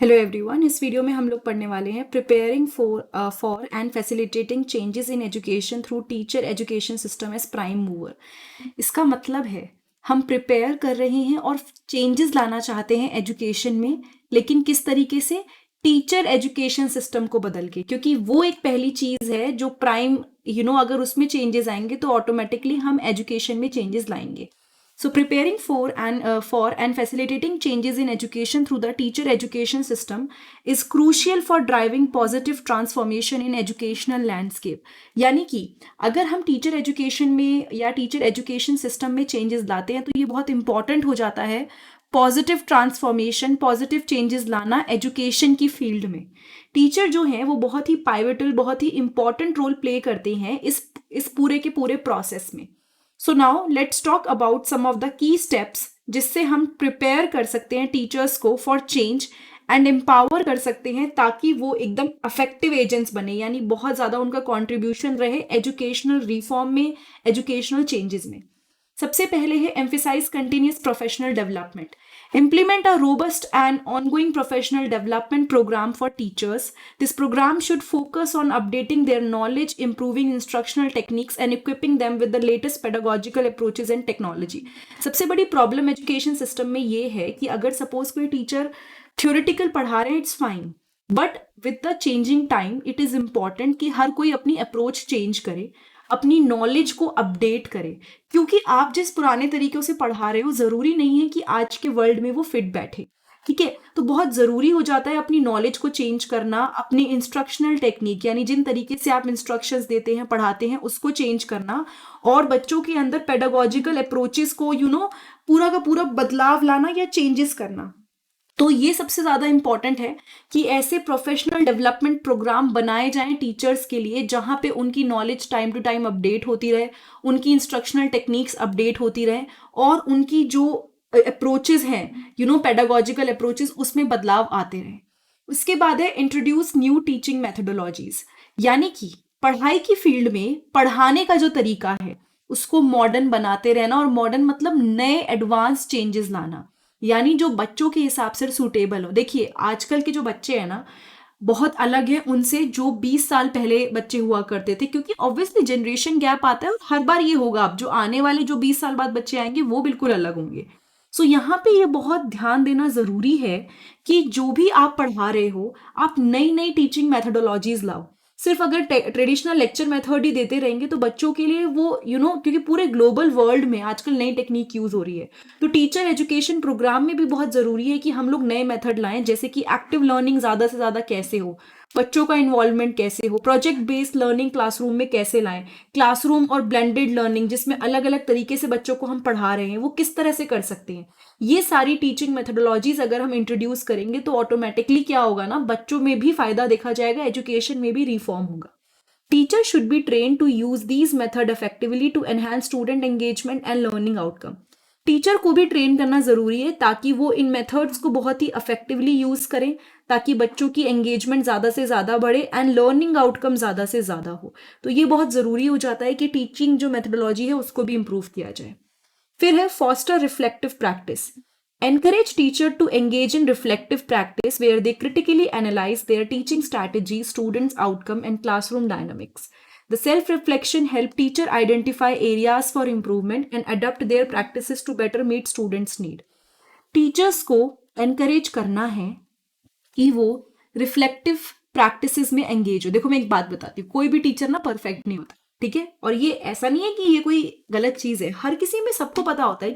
Hello everyone. इस video में हम लोग पढ़ने वाले हैं preparing for and facilitating changes in education through teacher education system as prime mover. इसका मतलब है हम प्रिपेयर कर रहे हैं और चेंजेस लाना चाहते हैं एजुकेशन में, लेकिन किस तरीके से? टीचर एजुकेशन सिस्टम को बदल के, क्योंकि वो एक पहली चीज़ है जो प्राइम अगर उसमें चेंजेस आएंगे तो ऑटोमेटिकली हम एजुकेशन में चेंजेस लाएंगे। So preparing for and facilitating changes in education through the teacher education system is crucial for driving positive transformation in educational landscape. यानी कि अगर हम टीचर एजुकेशन में या टीचर एजुकेशन सिस्टम में चेंजेस लाते हैं तो ये बहुत इंपॉर्टेंट हो जाता है पॉजिटिव ट्रांसफॉर्मेशन, पॉजिटिव चेंजेस लाना एजुकेशन की फील्ड में। टीचर जो हैं वो बहुत ही पाइवटल, बहुत ही इंपॉर्टेंट रोल प्ले करते हैं इस पूरे के पूरे प्रोसेस में। So now let's talk about some of the key steps जिससे हम प्रिपेयर कर सकते हैं टीचर्स को फॉर चेंज एंड एम्पावर कर सकते हैं ताकि वो एकदम अफेक्टिव एजेंट्स बने, यानी बहुत ज़्यादा उनका कॉन्ट्रीब्यूशन रहे एजुकेशनल रिफॉर्म में, एजुकेशनल चेंजेस में। सबसे पहले है emphasise continuous professional development. Implement a robust and ongoing professional development program for teachers. This program should focus on updating their knowledge, improving instructional techniques, and equipping them with the latest pedagogical approaches and technology. सबसे बड़ी problem education system में ये है कि अगर suppose कोई teacher theoretical पढ़ा रहे, it's fine, but with the changing time it is important कि हर कोई अपनी अप्रोच चेंज करे, अपनी नॉलेज को अपडेट करे, क्योंकि आप जिस पुराने तरीकों से पढ़ा रहे हो जरूरी नहीं है कि आज के वर्ल्ड में वो फिट बैठे। ठीक है, तो बहुत जरूरी हो जाता है अपनी नॉलेज को चेंज करना, अपनी इंस्ट्रक्शनल टेक्निक यानी जिन तरीके से आप इंस्ट्रक्शंस देते हैं, पढ़ाते हैं, उसको चेंज करना और बच्चों के अंदर पेडागोजिकल अप्रोचेस को पूरा का पूरा बदलाव लाना या चेंजेस करना। तो ये सबसे ज़्यादा इम्पॉर्टेंट है कि ऐसे प्रोफेशनल डेवलपमेंट प्रोग्राम बनाए जाएं टीचर्स के लिए जहाँ पे उनकी knowledge time to time update होती रहे, उनकी इंस्ट्रक्शनल टेक्निक्स अपडेट होती रहे और उनकी जो अप्रोचेस हैं पेडागोजिकल अप्रोचेस, उसमें बदलाव आते रहे। उसके बाद है इंट्रोड्यूस न्यू टीचिंग मेथडोलॉजीज, यानी कि पढ़ाई की फील्ड में पढ़ाने का जो तरीका है उसको मॉडर्न बनाते रहना, और मॉडर्न मतलब नए एडवांस चेंजेस लाना, यानी जो बच्चों के हिसाब से सूटेबल हो। देखिए आजकल के जो बच्चे हैं ना, बहुत अलग है उनसे जो 20 साल पहले बच्चे हुआ करते थे, क्योंकि ऑब्वियसली जनरेशन गैप आता है और हर बार ये होगा। अब जो आने वाले जो 20 साल बाद बच्चे आएंगे वो बिल्कुल अलग होंगे। सो यहाँ पे ये बहुत ध्यान देना ज़रूरी है कि जो भी आप पढ़ा रहे हो आप नई नई टीचिंग मैथडोलॉजीज लाओ। सिर्फ अगर ट्रेडिशनल लेक्चर मेथड ही देते रहेंगे तो बच्चों के लिए वो क्योंकि पूरे ग्लोबल वर्ल्ड में आजकल नई टेक्निक यूज़ हो रही है, तो टीचर एजुकेशन प्रोग्राम में भी बहुत ज़रूरी है कि हम लोग नए मेथड लाएं, जैसे कि एक्टिव लर्निंग ज़्यादा से ज़्यादा कैसे हो, बच्चों का इन्वॉल्वमेंट कैसे हो, प्रोजेक्ट बेस्ड लर्निंग क्लासरूम में कैसे लाएं, क्लासरूम और ब्लेंडेड लर्निंग जिसमें अलग अलग तरीके से बच्चों को हम पढ़ा रहे हैं वो किस तरह से कर सकते हैं। ये सारी टीचिंग मेथडोलॉजीज अगर हम इंट्रोड्यूस करेंगे तो ऑटोमेटिकली क्या होगा ना, बच्चों में भी फायदा देखा जाएगा, एजुकेशन में भी रिफॉर्म होगा। Teachers should be trained to use these method effectively to enhance student engagement and learning outcome. Teacher को भी ट्रेन करना ज़रूरी है ताकि वो इन मेथड्स को बहुत ही इफेक्टिवली यूज़ करें, ताकि बच्चों की एंगेजमेंट ज़्यादा से ज़्यादा बढ़े एंड लर्निंग आउटकम ज़्यादा से ज़्यादा हो। तो ये बहुत ज़रूरी हो जाता है कि टीचिंग जो मेथडोलॉजी है उसको भी इम्प्रूव किया जाए। फिर है foster reflective practice. Encourage teacher to engage in reflective practice where they critically analyze their teaching strategy, students' outcome, and classroom dynamics. The self-reflection help teacher identify areas for improvement and adapt their practices to better meet students' need. Teachers को encourage करना है कि वो reflective practices में engage हो। देखो मैं एक बात बताती हूँ, कोई भी टीचर ना परफेक्ट नहीं होता, ठीक है, और ये ऐसा नहीं है कि ये कोई गलत चीज़ है, हर किसी में सबको पता होता है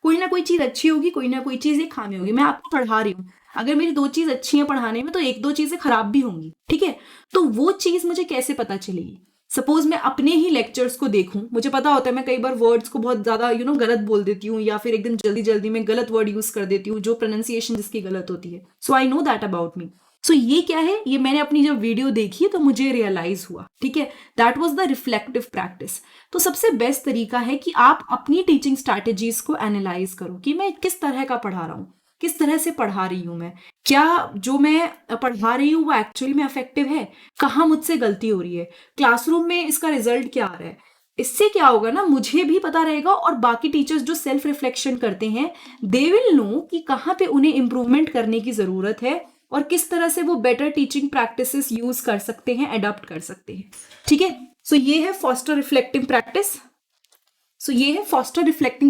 कोई ना कोई चीज़ अच्छी होगी, कोई ना कोई चीज़ एक खामी होगी। मैं आपको पढ़ा रही हूँ, अगर मेरी 2 चीज़ अच्छी हैं पढ़ाने में तो 1-2 चीज़ें खराब भी होंगी, ठीक है, तो वो चीज़ मुझे कैसे पता चलेगी? सपोज मैं अपने ही लेक्चर्स को देखूं, मुझे पता होता है मैं कई बार वर्ड्स को बहुत ज़्यादा गलत बोल देती हूँ, या फिर एकदम जल्दी जल्दी में गलत वर्ड यूज़ कर देती हूँ जो प्रोनाउंसिएशन जिसकी गलत होती है। So I know that about me. So ये क्या है, ये मैंने अपनी जब वीडियो देखी तो मुझे रियलाइज हुआ, ठीक है, that was the reflective practice. तो सबसे बेस्ट तरीका है कि आप अपनी टीचिंग स्ट्रैटेजीज को एनालाइज करो कि मैं किस तरह का पढ़ा रहा हूँ, किस तरह से पढ़ा रही हूँ मैं, क्या जो मैं पढ़ा रही हूँ वो एक्चुअली में इफेक्टिव है, कहाँ मुझसे गलती हो रही है, क्लासरूम में इसका रिजल्ट क्या आ रहा है। इससे क्या होगा ना, मुझे भी पता रहेगा और बाकी टीचर्स जो सेल्फ रिफ्लेक्शन करते हैं दे विल नो कि कहाँ पे उन्हें इम्प्रूवमेंट करने की ज़रूरत है, और किस तरह से वो बेटर टीचिंग प्रैक्टिसेस यूज कर सकते हैं, अडॉप्ट कर सकते हैं। ठीक है, सो ये है फॉस्टर रिफ्लेक्टिव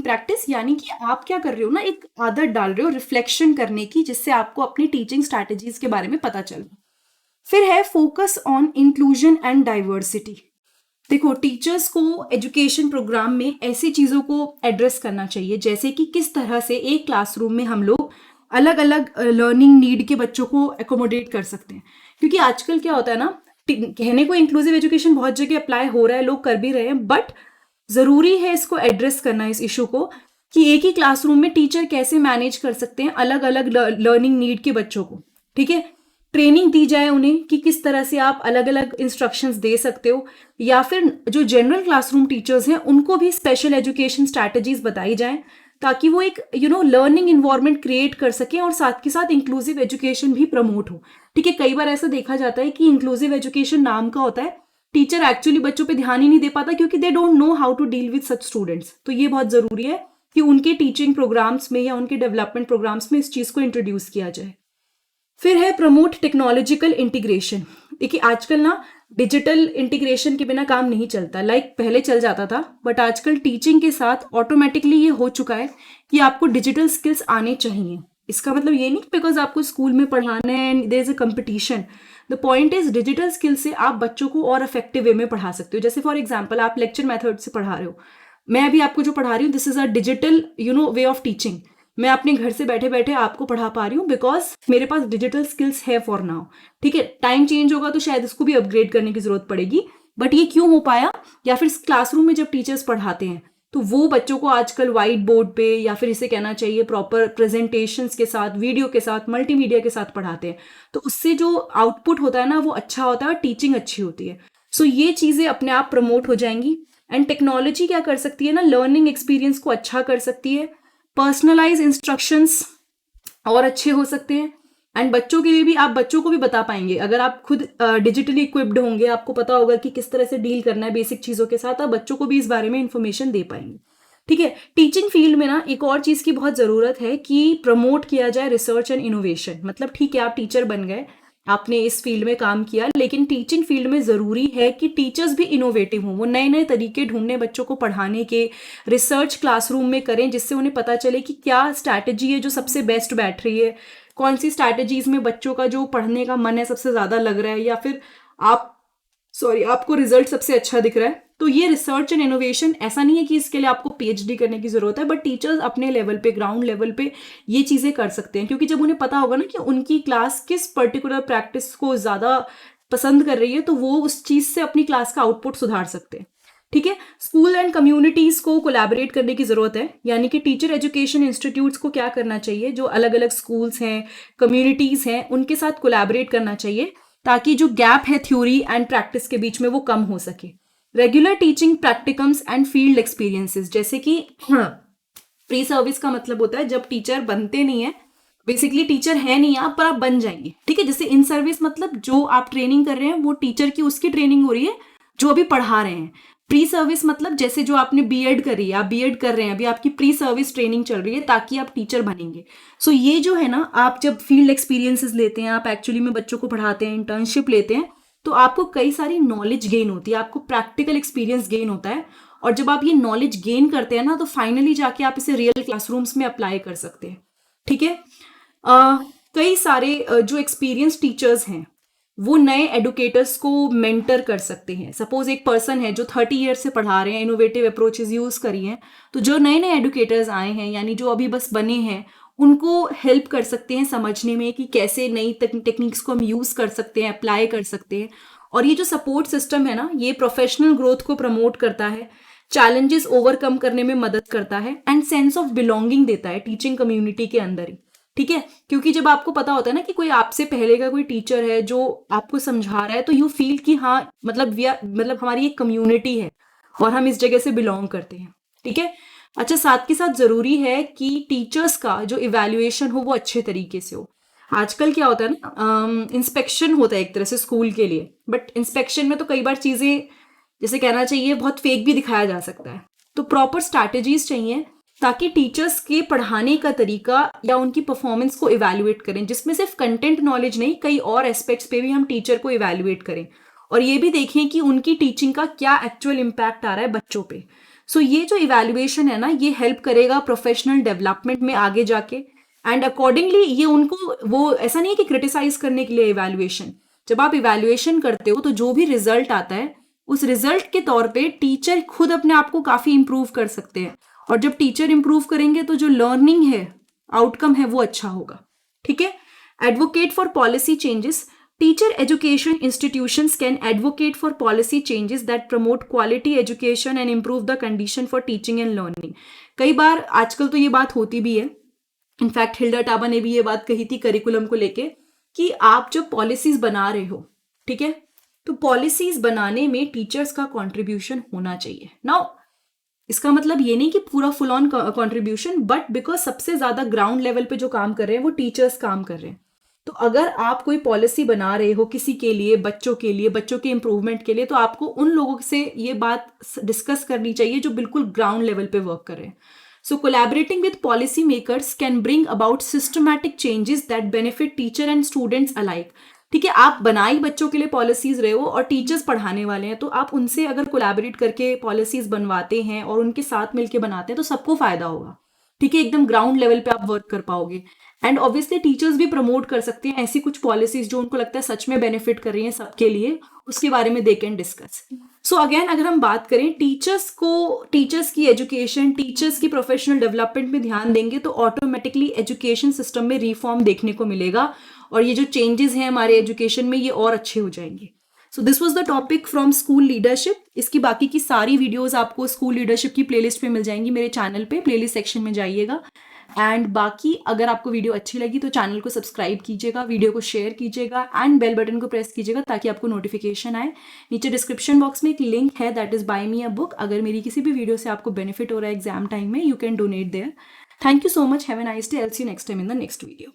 प्रैक्टिस। यानी कि आप क्या कर रहे हो ना, एक आदत डाल रहे हो रिफ्लेक्शन करने की, जिससे आपको अपनी टीचिंग स्ट्रैटेजीज के बारे में पता चले। फिर है focus on inclusion and diversity. देखो, टीचर्स को एजुकेशन प्रोग्राम में ऐसी चीज़ों को एड्रेस करना चाहिए, जैसे कि किस तरह से एक क्लासरूम में हम लोग अलग अलग लर्निंग नीड के बच्चों को एकोमोडेट कर सकते हैं। क्योंकि आजकल क्या होता है ना, कहने को इंक्लूसिव एजुकेशन बहुत जगह अप्लाई हो रहा है, लोग कर भी रहे हैं, बट ज़रूरी है इसको एड्रेस करना, इस इशू को, कि एक ही क्लासरूम में टीचर कैसे मैनेज कर सकते हैं अलग अलग लर्निंग नीड के बच्चों को। ठीक है, ट्रेनिंग दी जाए उन्हें कि किस तरह से आप अलग अलग इंस्ट्रक्शंस दे सकते हो, या फिर जो जनरल क्लासरूम टीचर्स हैं उनको भी स्पेशल एजुकेशन स्ट्रैटेजीज बताई जाएं, ताकि वो एक लर्निंग इन्वायरमेंट क्रिएट कर सकें और साथ के साथ इंक्लूसिव एजुकेशन भी प्रमोट हो। ठीक है, कई बार ऐसा देखा जाता है कि इंक्लूसिव एजुकेशन नाम का होता है, टीचर एक्चुअली बच्चों पे ध्यान ही नहीं दे पाता, क्योंकि they don't know how to deal with such students. तो ये बहुत ज़रूरी है कि उनके टीचिंग प्रोग्राम्स में या उनके डेवलपमेंट प्रोग्राम्स में इस चीज़ को इंट्रोड्यूस किया जाए। फिर है प्रमोट टेक्नोलॉजिकल इंटीग्रेशन। देखिए, आजकल ना डिजिटल इंटीग्रेशन के बिना काम नहीं चलता, पहले चल जाता था, बट आजकल टीचिंग के साथ ऑटोमेटिकली ये हो चुका है कि आपको डिजिटल स्किल्स आने चाहिए। इसका मतलब ये नहीं बिकॉज आपको स्कूल में पढ़ाना है and there is a competition. The point is digital skill से आप बच्चों को और इफेक्टिव वे में पढ़ा सकते हो। जैसे फॉर एग्जाम्पल, आप लेक्चर मेथड से पढ़ा रहे हो, मैं अभी आपको जो पढ़ा रही हूँ, this is a digital way of teaching. मैं अपने घर से बैठे बैठे आपको पढ़ा पा रही हूँ बिकॉज मेरे पास डिजिटल स्किल्स है फॉर नाउ। ठीक है, टाइम चेंज होगा तो शायद इसको भी अपग्रेड करने की जरूरत पड़ेगी, बट ये क्यों हो पाया? या फिर क्लासरूम में जब टीचर्स पढ़ाते हैं तो वो बच्चों को आजकल व्हाइट बोर्ड पे, या फिर इसे कहना चाहिए प्रॉपर प्रेजेंटेशंस के साथ, वीडियो के साथ, मल्टीमीडिया के साथ पढ़ाते हैं, तो उससे जो आउटपुट होता है ना वो अच्छा होता है और टीचिंग अच्छी होती है। सो ये चीज़ें अपने आप प्रमोट हो जाएंगी। एंड टेक्नोलॉजी क्या कर सकती है ना, लर्निंग एक्सपीरियंस को अच्छा कर सकती है, पर्सनलाइज इंस्ट्रक्शंस और अच्छे हो सकते हैं, एंड बच्चों के लिए भी आप बच्चों को भी बता पाएंगे। अगर आप खुद डिजिटली इक्विप्ड होंगे, आपको पता होगा कि किस तरह से डील करना है बेसिक चीज़ों के साथ, आप बच्चों को भी इस बारे में इंफॉर्मेशन दे पाएंगे। ठीक है, टीचिंग फील्ड में ना एक और चीज़ की बहुत ज़रूरत है कि प्रमोट किया जाए रिसर्च एंड इनोवेशन। मतलब ठीक है, आप टीचर बन गए, आपने इस फील्ड में काम किया, लेकिन टीचिंग फील्ड में ज़रूरी है कि टीचर्स भी इनोवेटिव हों, वो नए नए तरीके ढूंढने बच्चों को पढ़ाने के, रिसर्च क्लासरूम में करें, जिससे उन्हें पता चले कि क्या स्ट्रैटेजी है जो सबसे बेस्ट बैठ रही है, कौन सी स्ट्रैटेजीज में बच्चों का जो पढ़ने का मन है सबसे ज़्यादा लग रहा है, या फिर आपको रिजल्ट सबसे अच्छा दिख रहा है। तो ये रिसर्च एंड इनोवेशन, ऐसा नहीं है कि इसके लिए आपको पीएचडी करने की जरूरत है, बट टीचर्स अपने लेवल पे, ग्राउंड लेवल पे ये चीज़ें कर सकते हैं, क्योंकि जब उन्हें पता होगा ना कि उनकी क्लास किस पर्टिकुलर प्रैक्टिस को ज़्यादा पसंद कर रही है, तो वो उस चीज़ से अपनी क्लास का आउटपुट सुधार सकते हैं। ठीक है, स्कूल एंड कम्युनिटीज़ को कोलैबोरेट करने की ज़रूरत है, यानी कि टीचर एजुकेशन इंस्टीट्यूट्स को क्या करना चाहिए, जो अलग अलग स्कूल्स हैं, कम्युनिटीज़ हैं, उनके साथ कोलैबोरेट करना चाहिए, ताकि जो गैप है थ्योरी एंड प्रैक्टिस के बीच में वो कम हो सके। Regular teaching practicums and field experiences, जैसे कि प्री सर्विस का मतलब होता है जब टीचर बनते नहीं है, बेसिकली टीचर है नहीं आप, पर आप बन जाएंगे। ठीक है, जैसे इन सर्विस मतलब जो आप ट्रेनिंग कर रहे हैं वो टीचर की उसकी ट्रेनिंग हो रही है जो अभी पढ़ा रहे हैं। प्री सर्विस मतलब जैसे जो आपने बीएड करी है, आप बीएड कर रहे हैं, अभी आपकी प्री सर्विस ट्रेनिंग चल रही है ताकि आप टीचर बनेंगे। सो ये जो है ना, आप जब फील्ड एक्सपीरियंसेस लेते हैं, आप एक्चुअली में बच्चों को पढ़ाते हैं, इंटर्नशिप लेते हैं, तो आपको कई सारी नॉलेज गेन होती है, आपको प्रैक्टिकल एक्सपीरियंस गेन होता है, और जब आप ये नॉलेज गेन करते हैं ना, तो फाइनली जाके आप इसे रियल क्लासरूम्स में अप्लाई कर सकते हैं। ठीक है, कई सारे जो एक्सपीरियंस टीचर्स हैं वो नए एडुकेटर्स को मेंटर कर सकते हैं। सपोज एक पर्सन है जो 30 ईयर से पढ़ा रहे हैं, इनोवेटिव अप्रोचेस यूज़ करी हैं, तो जो नए नए एडुकेटर्स आए हैं, यानी जो अभी बस बने हैं, उनको हेल्प कर सकते हैं समझने में कि कैसे नई टेक्निक्स को हम यूज़ कर सकते हैं, अप्लाई कर सकते हैं। और ये जो सपोर्ट सिस्टम है ना, ये प्रोफेशनल ग्रोथ को प्रमोट करता है, चैलेंजेस ओवरकम करने में मदद करता है, एंड सेंस ऑफ बिलोंगिंग देता है टीचिंग कम्युनिटी के अंदर ही। ठीक है, क्योंकि जब आपको पता होता है ना कि कोई आपसे पहले का कोई टीचर है जो आपको समझा रहा है, तो यू फील कि हाँ, मतलब हमारी एक कम्युनिटी है और हम इस जगह से बिलोंग करते हैं। ठीक है, अच्छा, साथ के साथ ज़रूरी है कि टीचर्स का जो इवैल्यूएशन हो वो अच्छे तरीके से हो। आजकल क्या होता है ना, इंस्पेक्शन होता है एक तरह से स्कूल के लिए, बट इंस्पेक्शन में तो कई बार चीज़ें, जैसे कहना चाहिए, बहुत फेक भी दिखाया जा सकता है। तो प्रॉपर स्ट्रैटेजीज चाहिए ताकि टीचर्स के पढ़ाने का तरीका या उनकी परफॉर्मेंस को इवैल्यूएट करें, जिसमें सिर्फ कंटेंट नॉलेज नहीं, कई और एस्पेक्ट्स पे भी हम टीचर को इवैल्यूएट करें और ये भी देखें कि उनकी टीचिंग का क्या एक्चुअल इम्पैक्ट आ रहा है बच्चों पे। सो ये जो इवैल्यूएशन है ना, ये हेल्प करेगा प्रोफेशनल डेवलपमेंट में आगे जाके, एंड अकॉर्डिंगली ये उनको, वो ऐसा नहीं है कि क्रिटिसाइज करने के लिए इवैल्यूएशन, जब आप इवैल्यूएशन करते हो तो जो भी रिजल्ट आता है उस रिजल्ट के तौर पे टीचर खुद अपने आप को काफी इंप्रूव कर सकते हैं, और जब टीचर इंप्रूव करेंगे तो जो लर्निंग है, आउटकम है, वो अच्छा होगा। ठीक है। Advocate for policy changes. Teacher education institutions can advocate for policy changes that promote quality education and improve the condition for teaching and learning. कई बार आजकल तो ये बात होती भी है, इनफैक्ट हिल्डा टाबा ने भी ये बात कही थी करिकुलम को लेके, कि आप जब पॉलिसीज बना रहे हो, ठीक है, तो पॉलिसीज बनाने में टीचर्स का कंट्रीब्यूशन होना चाहिए। नाउ इसका मतलब ये नहीं कि पूरा full on contribution, but because सबसे ज्यादा ग्राउंड लेवल पे जो काम कर रहे हैं वो टीचर्स काम कर रहे हैं। तो अगर आप कोई पॉलिसी बना रहे हो किसी के लिए, बच्चों के लिए, बच्चों के इंप्रूवमेंट के लिए, तो आपको उन लोगों से ये बात डिस्कस करनी चाहिए जो बिल्कुल ग्राउंड लेवल पे वर्क कर रहे हैं। So collaborating with policymakers can bring about systematic changes that benefit teacher and students alike. ठीक है, आप बनाई बच्चों के लिए पॉलिसीज रहे हो और टीचर्स पढ़ाने वाले हैं, तो आप उनसे अगर कोलैबोरेट करके पॉलिसीज बनवाते हैं और उनके साथ मिलके बनाते हैं तो सबको फायदा होगा। ठीक है, एकदम ग्राउंड लेवल पे आप वर्क कर पाओगे, एंड ऑब्वियसली टीचर्स भी प्रमोट कर सकते हैं ऐसी कुछ पॉलिसीज जो उनको लगता है सच में बेनिफिट कर रही हैं सबके लिए, उसके बारे में they can discuss. So again अगर हम बात करें टीचर्स को, टीचर्स की एजुकेशन, टीचर्स की प्रोफेशनल डेवलपमेंट में ध्यान देंगे तो ऑटोमेटिकली एजुकेशन सिस्टम में रिफॉर्म देखने को मिलेगा और ये जो चेंजेस हैं हमारे एजुकेशन में ये और अच्छे हो जाएंगे। So this was the topic from school leadership. इसकी बाकी की सारी वीडियोस आपको स्कूल लीडरशिप की प्लेलिस्ट पे मिल जाएंगी मेरे चैनल पे, प्लेलिस्ट सेक्शन में जाइएगा। एंड बाकी अगर आपको वीडियो अच्छी लगी तो चैनल को सब्सक्राइब कीजिएगा, वीडियो को शेयर कीजिएगा एंड बेल बटन को प्रेस कीजिएगा ताकि आपको नोटिफिकेशन आए। नीचे डिस्क्रिप्शन बॉक्स में एक लिंक है, that is by me a book. अगर मेरी किसी भी वीडियो से आपको बेनिफिट हो रहा है एग्जाम टाइम में, you can donate there. Thank you so much, have a nice day, I will see you next time in the next video.